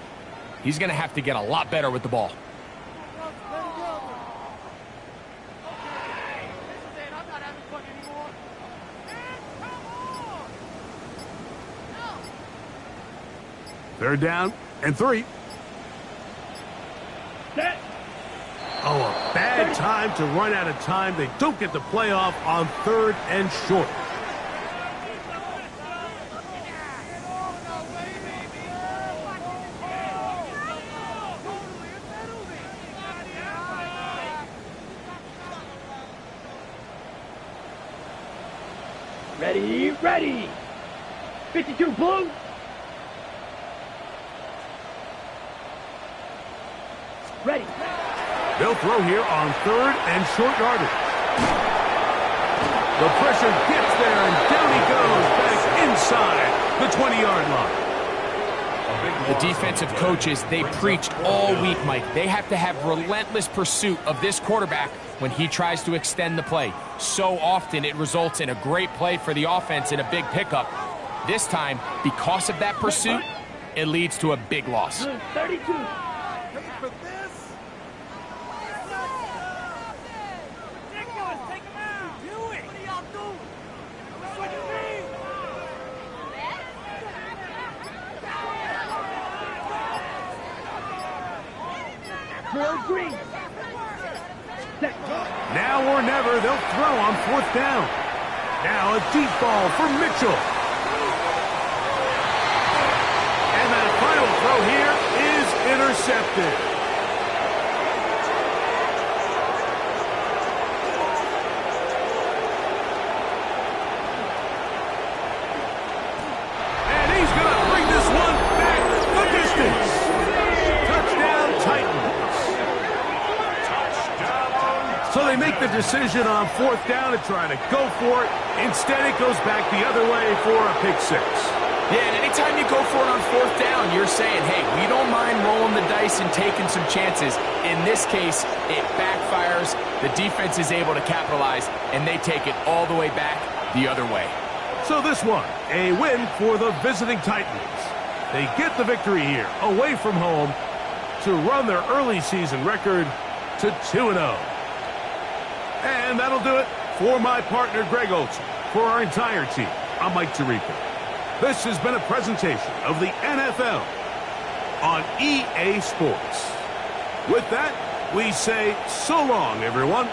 he's going to have to get a lot better with the ball. Third down and 3. Set. Oh, a bad time to run out of time. They don't get the playoff on 3rd and short. Ready, ready. 52 blue. Ready. They'll throw here on 3rd and short yardage. The pressure gets there, and down he goes back inside the 20-yard line. The defensive coaches, they preached all week, Mike. They have to have relentless pursuit of this quarterback when he tries to extend the play. So often it results in a great play for the offense and a big pickup. This time, because of that pursuit, it leads to a big loss. 32. Green. Now or never, they'll throw on 4th down. Now a deep ball for Mitchell. And that final throw here is intercepted. And he's going to bring this one back the distance. Touchdown, Titans. So they make the decision on 4th down to try to go for it. Instead, it goes back the other way for a pick 6. Yeah, and anytime you go for it on 4th down, you're saying, hey, we don't mind rolling the dice and taking some chances. In this case, it backfires. The defense is able to capitalize, and they take it all the way back the other way. So this one, a win for the visiting Titans. They get the victory here, away from home, to run their early season record to 2-0. And that'll do it for my partner, Greg Olson. For our entire team, I'm Mike Tirico. This has been a presentation of the NFL on EA Sports. With that, we say so long, everyone.